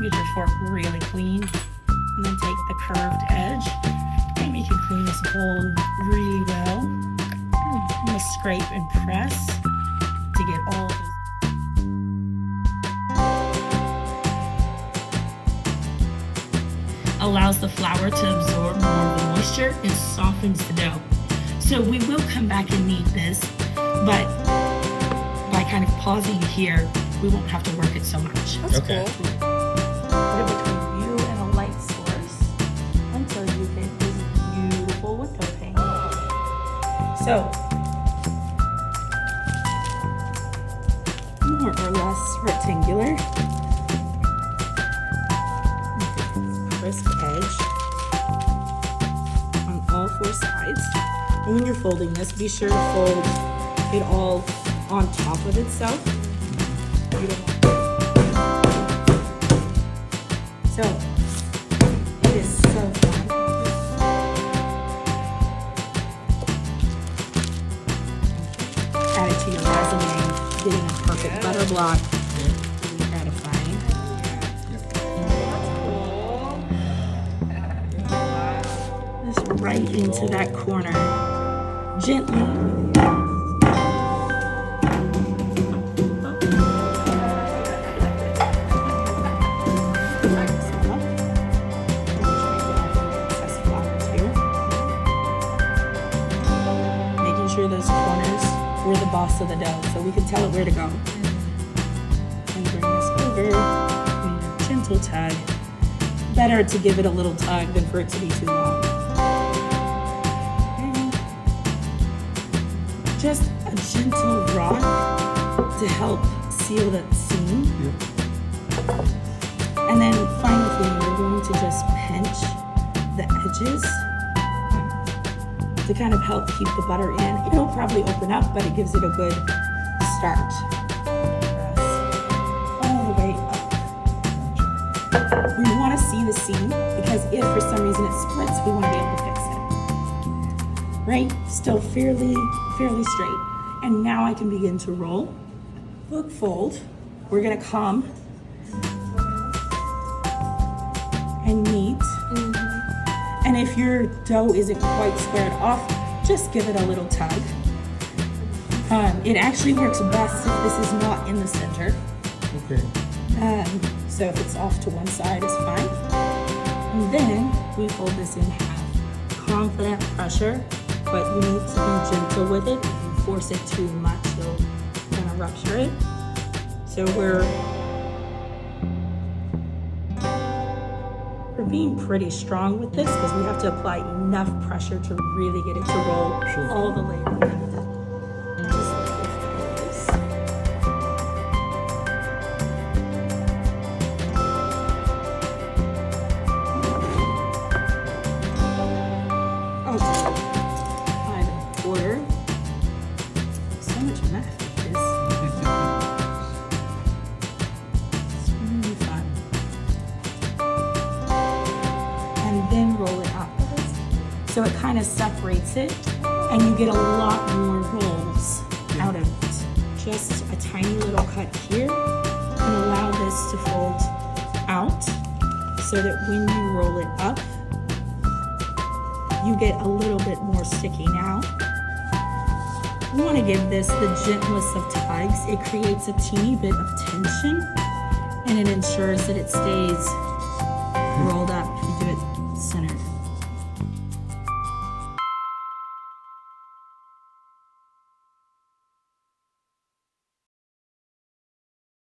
get your fork really clean, and then take the curved edge, and we can clean this bowl really well. I'm gonna scrape and press to get all those. Allows the flour to absorb more of the moisture and softens the dough. So we will come back and knead this, but by kind of pausing here, we won't have to work it so much. That's Okay. cool. Put it between you and a light source until you get this beautiful window pane. So, more or less rectangular. Crisp edge on all four sides. And when you're folding this, be sure to fold it all on top of itself. You don't want So, it is so fun. Add it to your resume, getting a perfect butter block. Really gratifying. This right into that corner. Gently. Sure those corners were the boss of the dough, so we can tell it where to go. And bring this over. We need a gentle tug. Better to give it a little tug than for it to be too long. And just a gentle rock to help seal that seam. And then final thing, we're going to just pinch the edges to kind of help keep the butter in. It'll probably open up, but it gives it a good start. Press all the way up. We want to see the seam because if for some reason it splits, we want to be able to fix it. Right? Still fairly straight. And now I can begin to roll. Look, fold. We're gonna come and knead. And if your dough isn't quite squared off, just give it a little tug. It actually works best if this is not in the center. Okay. So if it's off to one side is fine. And then we fold this in half. Confident pressure, but you need to be gentle with it. If you force it too much, you'll kind of rupture it. So we're being pretty strong with this because we have to apply enough pressure to really get it to roll all the way around. Just like this. Okay. 5 1/4. So much math with this. It's really fun. And then roll it up. So it kind of separates it and you get a lot more rolls out of it. Just a tiny little cut here and allow this to fold out so that when you roll it up, you get a little bit more sticking out. You want to give this the gentlest of tugs. It creates a teeny bit of tension and it ensures that it stays rolled up. You do it centered.